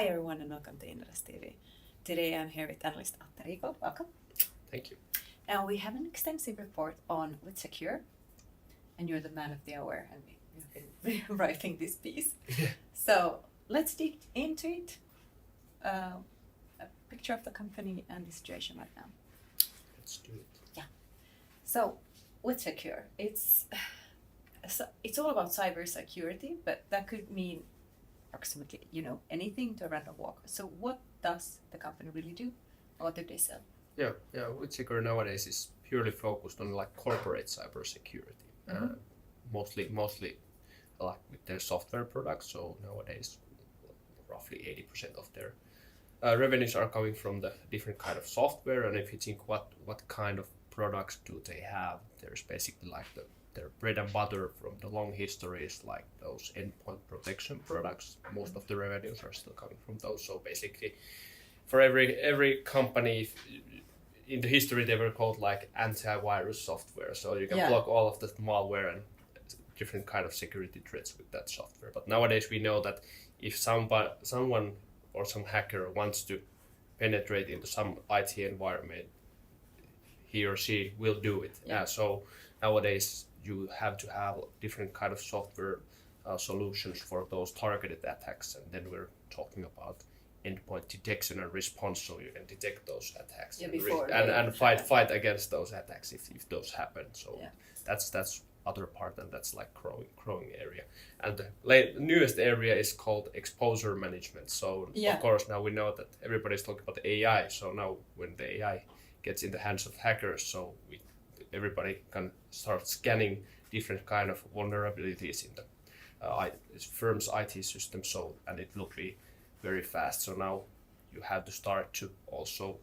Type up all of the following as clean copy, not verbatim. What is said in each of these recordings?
Hi everyone and welcome to Inderes TV. Today I'm here with analyst Atte Riikola. Welcome. Thank you. Now we have an extensive report on WithSecure, and you're the man of the hour, and we've been writing this piece. So let's dig into it. A picture of the company and the situation right now. Let's do it. Yeah. So WithSecure, it's all about cybersecurity, but that could mean approximately, anything to a random walker. So what does the company really do? What do they sell? Yeah. WithSecure nowadays is purely focused on like corporate cybersecurity, mostly like with their software products. So nowadays, roughly 80% of their revenues are coming from the different kind of software. And if you think what kind of products do they have, there's basically like their bread and butter from the long history is like those endpoint protection products. Most of the revenues are still coming from those. So basically, for every company in the history, they were called like anti-virus software. So you can block all of the malware and different kind of security threats with that software. But nowadays we know that if someone or some hacker wants to penetrate into some IT environment, he or she will do it. So nowadays you have to have different kind of software solutions for those targeted attacks, and then we're talking about endpoint detection and response, so you can detect those attacks and fight against those attacks if those happen. So that's other part, and that's like growing area. And the newest area is called exposure management. So of course now we know that everybody's talking about AI. So now when the AI gets in the hands of hackers, so everybody can start scanning different kind of vulnerabilities in the firm's IT system. So, and it will be very fast. So now you have to start to also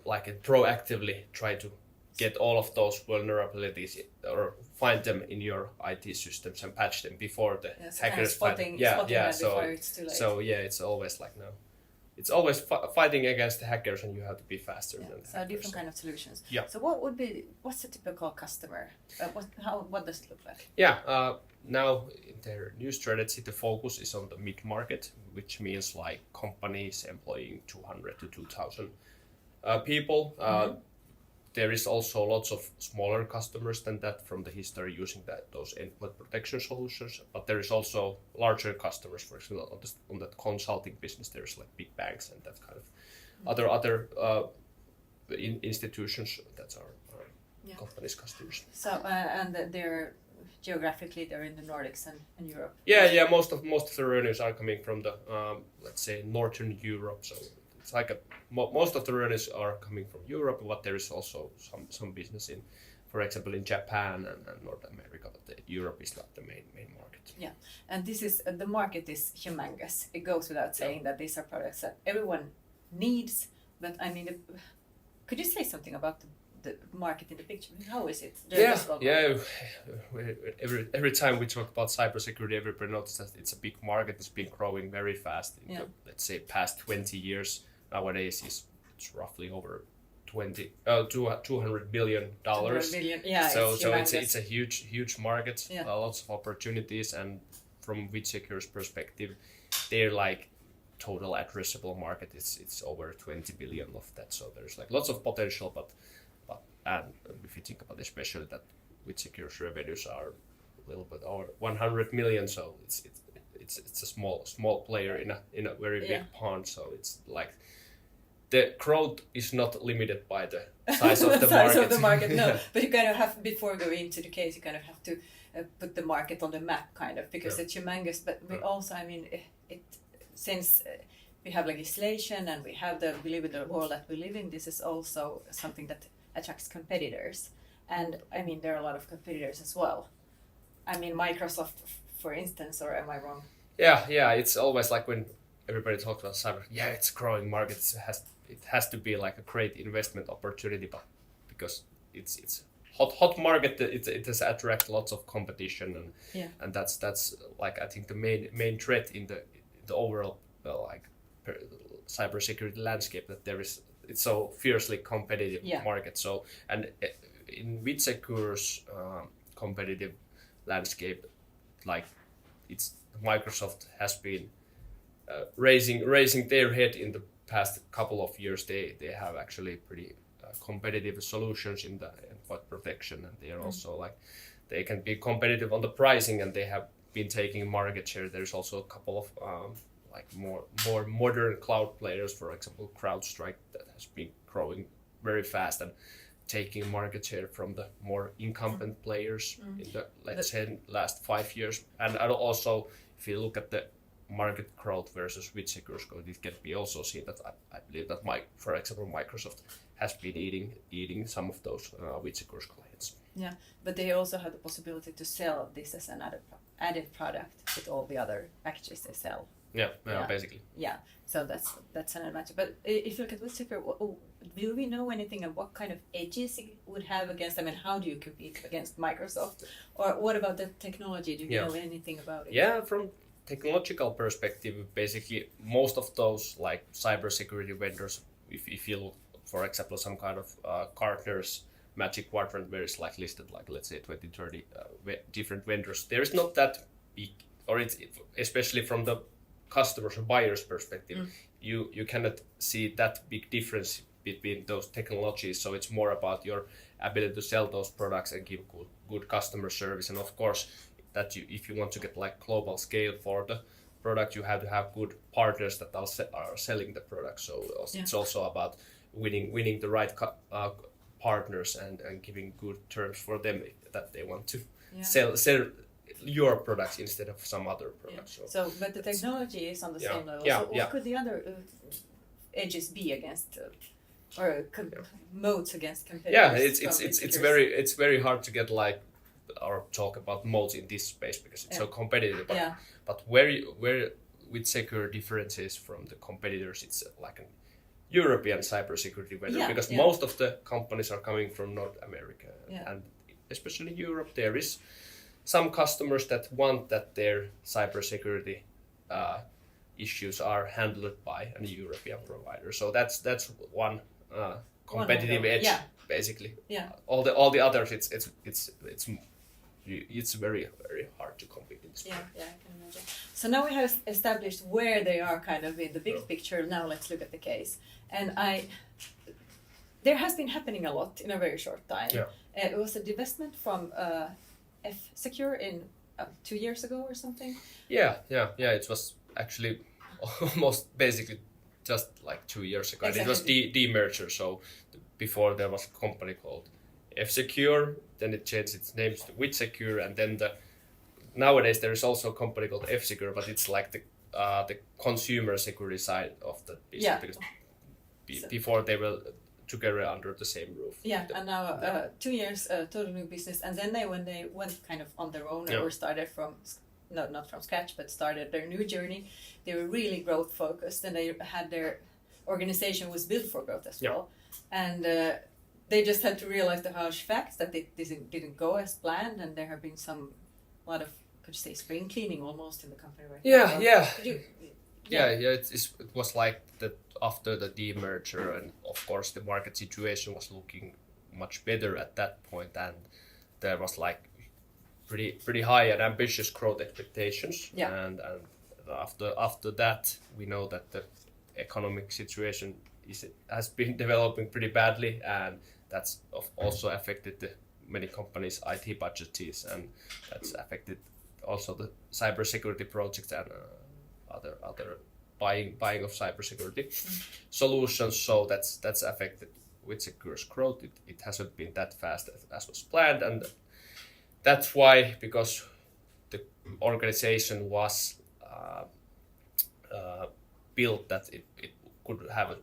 proactively try to get all of those vulnerabilities or find them in your IT systems and patch them before the hackers spotting before it's too late. So it's always like now. It's always fighting against the hackers, and you have to be faster than the hackers. Different kind of solutions. Yeah. So what's the typical customer? What does it look like? Now in their new strategy, the focus is on the mid-market, which means like companies employing 200 to 2,000 people. There is also lots of smaller customers than that from the history using those endpoint protection solutions. But there is also larger customers, for example, on that consulting business. There's like big banks and that kind of other institutions that are companies' customers. So and they're geographically they're in the Nordics and Europe. Most of the revenues are coming from the let's say Northern Europe. So it's like most of the revenues are coming from Europe, but there is also some business in, for example, in Japan and North America. But Europe is like the main market. Yeah, and this is the market is humongous. It goes without saying that these are products that everyone needs. But I mean, could you say something about the market in the picture? How is it? Every time we talk about cybersecurity, everybody knows that it's a big market. It's been growing very fast in the, let's say, past 20 years. Nowadays it's roughly over $200 billion. So it's a huge market. Lots of opportunities, and from WithSecure's perspective, they're like total addressable market. It's over 20 billion of that. So there's like lots of potential, but and if you think about especially that WithSecure's revenues are a little bit over 100 million, so it's a small player in a very big pond. So it's like the growth is not limited by the size of the size of the market. No, but you kind of have, before going into the case, you kind of have to put the market on the map, kind of, because it's humongous. But we also, I mean, it since we have legislation and we live in the world that we live in, this is also something that attracts competitors. And I mean, there are a lot of competitors as well. I mean, Microsoft, for instance, or am I wrong? Yeah. It's always like when everybody talks about cyber, it's a growing market. It has to be like a great investment opportunity, but because it's hot market, it has attract lots of competition, and that's like I think the main threat in the overall cybersecurity landscape, that it's so fiercely competitive market. So, and in WithSecure's competitive landscape, like Microsoft has been raising their head in the past couple of years. They have actually pretty competitive solutions in the endpoint protection, and they are also like they can be competitive on the pricing, and they have been taking market share. There's also a couple of like more modern cloud players, for example, CrowdStrike, that has been growing very fast and taking market share from the more incumbent players in the, let's say, last 5 years. And also, if you look at the market growth versus WithSecure's growth, it can be also seen that I believe that for example, Microsoft has been eating some of those WithSecure's clients. Yeah, but they also have the possibility to sell this as an added product with all the other packages they sell. Yeah, basically. Yeah, so that's an advantage. But if you look at WithSecure, do we know anything of what kind of edges it would have against them, and how do you compete against Microsoft? Or what about the technology? Do you know anything about it? Yeah, from technological perspective, basically most of those like cybersecurity vendors, if you look, for example, some kind of Gartner's Magic Quadrant where it's like listed like, let's say, 20-30 different vendors, there is not that big, or it's especially from the customers or buyers perspective, you cannot see that big difference between those technologies. So it's more about your ability to sell those products and give good customer service. And of course, that if you want to get like global scale for the product, you have to have good partners that are selling the product. So it's also about winning the right partners and giving good terms for them that they want to sell your products instead of some other products. So but the technology is on the same level. So what could the other edges be against moats against competitors? Yeah, it's very hard to get like or talk about moats in this space because it's so competitive. But where WithSecure differences from the competitors, it's like an European cybersecurity vendor because most of the companies are coming from North America and especially Europe. There is some customers that want that their cybersecurity issues are handled by a European provider. So that's one competitive edge, basically. Yeah. All the others, it's very very hard to compete in this. Yeah, I can imagine. So now we have established where they are kind of in the big picture. Now let's look at the case. And there has been happening a lot in a very short time. Yeah. It was a divestment from WithSecure in 2 years ago or something. Yeah. It was actually almost basically just like 2 years ago. Exactly. And it was demerger. So before there was a company called F-Secure, then it changed its name to WithSecure, and then nowadays there is also a company called F-Secure, but it's like the consumer security side of the business because before they were together under the same roof. Yeah, and now 2 years, total new business, and then when they went kind of on their own or started from not from scratch, but started their new journey, they were really growth focused, and they had their organization was built for growth as well, and they just had to realize the harsh facts that it didn't go as planned, and there have been a lot of, could you say, spring cleaning almost in the company right now. It was like that after the demerger, and of course the market situation was looking much better at that point, and there was like pretty high and ambitious growth expectations. And after that, we know that the economic situation has been developing pretty badly, and that's also affected the many companies' IT budgets, and that's affected also the cybersecurity projects and other buying of cybersecurity solutions. So that's affected WithSecure's growth. It hasn't been that fast as was planned, and that's why, because the organization was built that it could have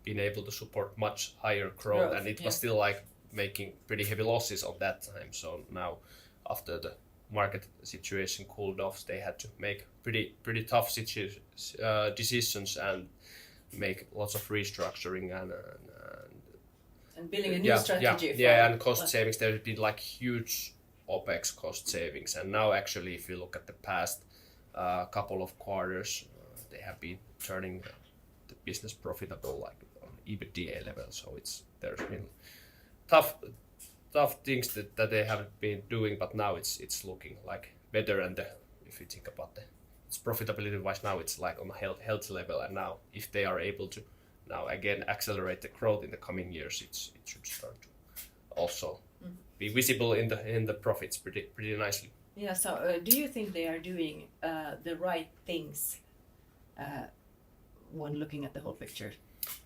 been able to support much higher growth, and it was still like making pretty heavy losses on that time. So now, after the market situation cooled off, they had to make pretty tough decisions and make lots of restructuring and building a new strategy. And cost savings. There's been like huge OPEX cost savings, and now actually, if you look at the past couple of quarters, they have been turning the business profitable, like on EBITDA level. So there's been tough things that they haven't been doing, but now it's looking like better. And if you think about the its profitability wise now it's like on a healthy level, and now if they are able to now again accelerate the growth in the coming years, it should start to also be visible in the profits pretty nicely. Yeah. So do you think they are doing the right things when looking at the whole picture?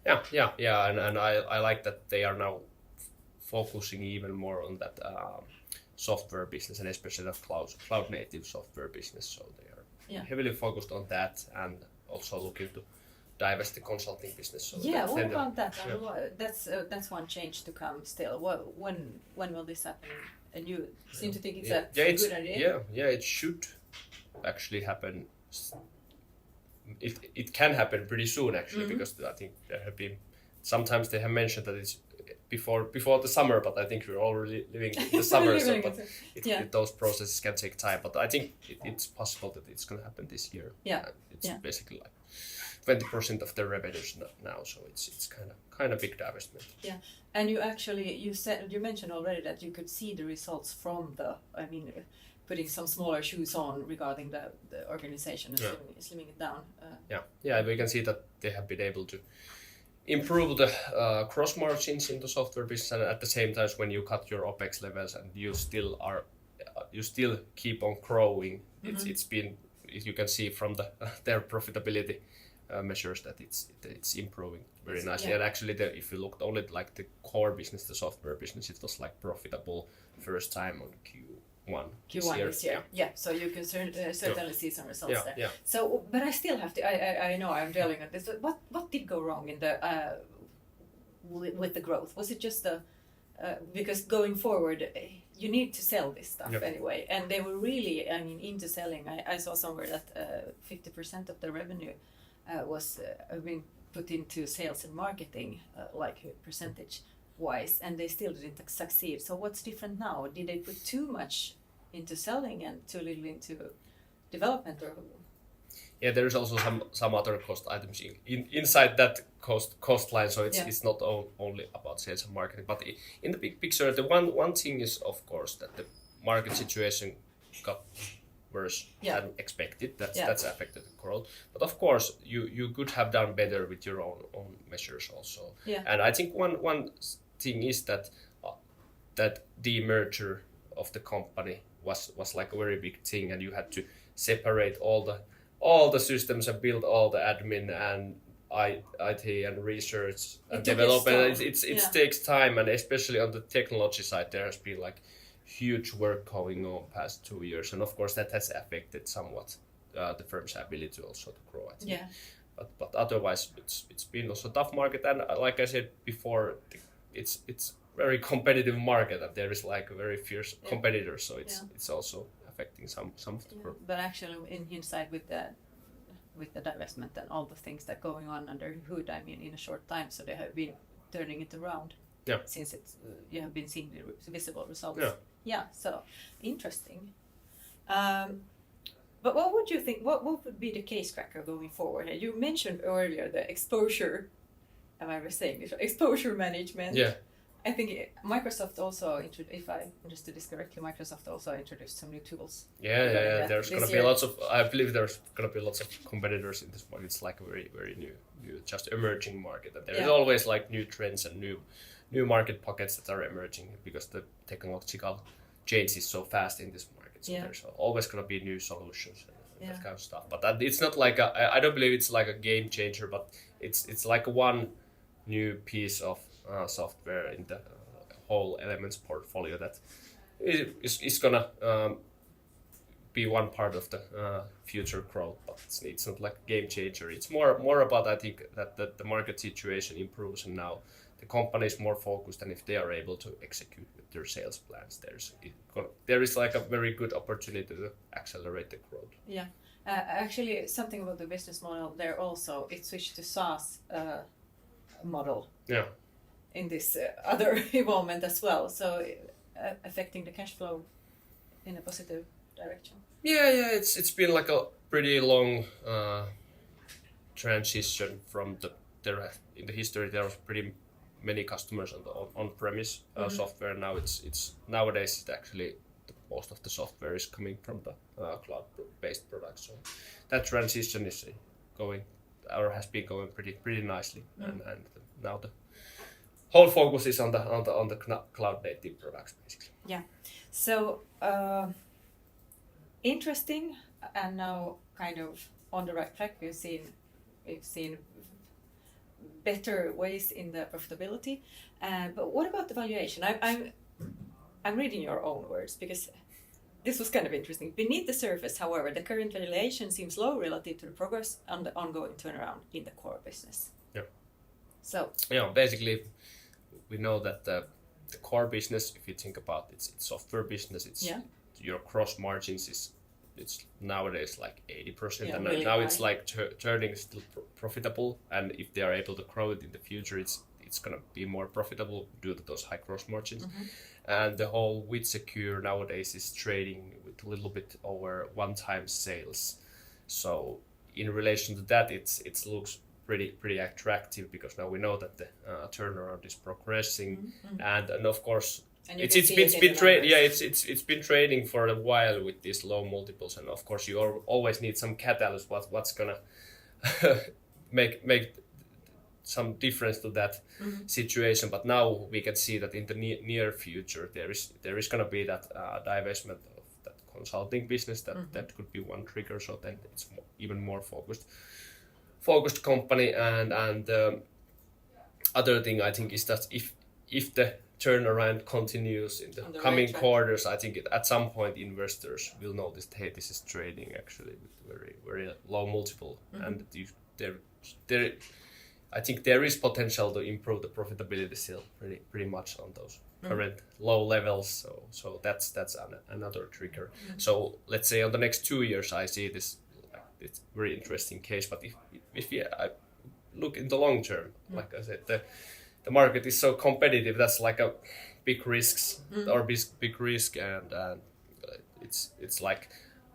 Yeah, and I like that they are now focusing even more on that software business, and especially the cloud native software business. So they are heavily focused on that, and also looking to divest the consulting business. So what about that? That's one change to come still. When will this happen? And you seem to think it's a good idea? Yeah, it should actually happen. It can happen pretty soon actually, because I think there have been sometimes they have mentioned that it's before the summer, but I think we're already living the summer, those processes can take time. But I think it's possible that it's going to happen this year. It's basically like 20% of their revenues now, so it's kind of big divestment. Yeah, and you mentioned already that you could see the results from putting some smaller shoes on regarding the organization and slimming it down. We can see that they have been able to improve the gross margins in the software business, and at the same time when you cut your OPEX levels and you still keep on growing, it's been, you can see from their profitability measures that it's improving very nicely. And actually if you looked only like the core business, the software business, it was like profitable first time on Q1 this year. So you can certainly see some results there. Yeah. So, but I still have to. I know I'm dwelling on this. What did go wrong in the with the growth? Was it just because going forward you need to sell this stuff anyway, and they were really into selling. I saw somewhere that 50% of the revenue was being put into sales and marketing, like percentage wise, and they still didn't succeed. So what's different now? Did they put too much into selling and too little into development? Or there is also some other cost items inside that cost line, so it's not only about sales and marketing, but in the big picture the one thing is of course that the market situation got worse than expected. That's affected the growth, but of course you could have done better with your own measures also. And I think one thing is that the merger of the company was like a very big thing, and you had to separate all the systems and build all the admin and IT and research and development. It takes time, and especially on the technology side there has been like huge work going on past 2 years, and of course that has affected somewhat the firm's ability also to grow, I think. But otherwise it's been also a tough market, and like I said before, it's very competitive market, and there is like a very fierce competitors, so it's also affecting some of the growth. But actually in hindsight with the divestment and all the things that going on under the hood, in a short time, so they have been turning it around since it's you have been seeing the visible results. So interesting. But what would you think, what would be the case cracker going forward? You mentioned earlier the exposure, am I ever saying this? Exposure management. I think Microsoft also, if I understood this correctly, Microsoft also introduced some new tools. There's going to be I believe there's going to be lots of competitors in this market. It's like a very, very new just emerging market. And there is always like new trends and new market pockets that are emerging because the technological change is so fast in this market. So there's always going to be new solutions and that kind of stuff. But it's not like I don't believe it's like a game changer, but it's like one new piece of software in the whole Elements portfolio that is gonna be one part of the future growth, but it's not like a game changer. It's more about, I think, that the market situation improves, and now the company is more focused, and if they are able to execute with their sales plans, there is like a very good opportunity to accelerate the growth. Actually, something about the business model there also, it switched to SaaS model. In this other involvement as well, so affecting the cash flow in a positive direction. It's been like a pretty long transition from in the history there was pretty many customers on the on-premise software. Now it's nowadays actually most of the software is coming from the cloud-based products. So that transition is going, or has been going pretty nicely, and now the whole focus is on the cloud-native products, basically. Yeah. So interesting, and now kind of on the right track. We've seen better ways in the profitability, but what about the valuation? I'm reading your own words because this was kind of interesting. Beneath the surface, however, the current valuation seems low relative to the progress on the ongoing turnaround in the core business. Yeah. So basically, we know that the core business, if you think about it's software business, your gross margins it's nowadays like 80%, and really now high. it's like turning still profitable, and if they are able to grow it in the future, it's gonna be more profitable due to those high gross margins. And the whole WithSecure nowadays is trading with a little bit over 1x sales. So in relation to that, it looks pretty attractive, because now we know that the turnaround is progressing, and of course. It's been trading for a while with these low multiples, and of course you always need some catalyst. What's gonna make some difference to that situation? But now we can see that in the near future there is gonna be that divestment of that consulting business. That could be one trigger. So then it's even more focused company, and other thing I think is that if the turnaround continues in the coming quarters, I think at some point investors will notice, hey, this is trading actually with very low multiple, and I think there is potential to improve the profitability still pretty much on those current low levels. So that's another trigger. So let's say on the next 2 years, I see this it's very interesting case. But if I look in the long term, like I said, the market is so competitive. That's like a big risks or big risk, and it's like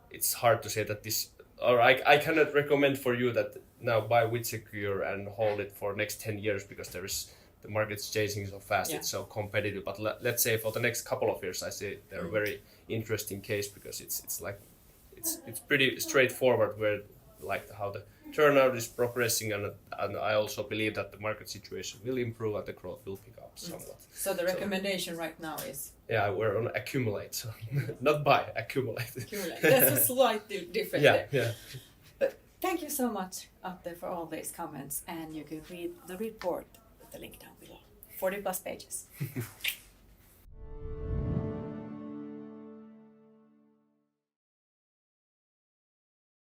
it's hard to say that this. Or I cannot recommend for you that now buy WithSecure and hold it for next 10 years, because the market's changing so fast. It's so competitive. But let's say for the next couple of years, I say they're a very interesting case, because it's like it's pretty straightforward where like how the turnout is progressing, and I also believe that the market situation will improve and the growth will pick up somewhat. So the recommendation right now is? Yeah, we're on accumulate, so not buy, accumulate. That's a slightly different there. Yeah. But thank you so much, Atte, for all these comments, and you can read the report with the link down below. 40+ pages.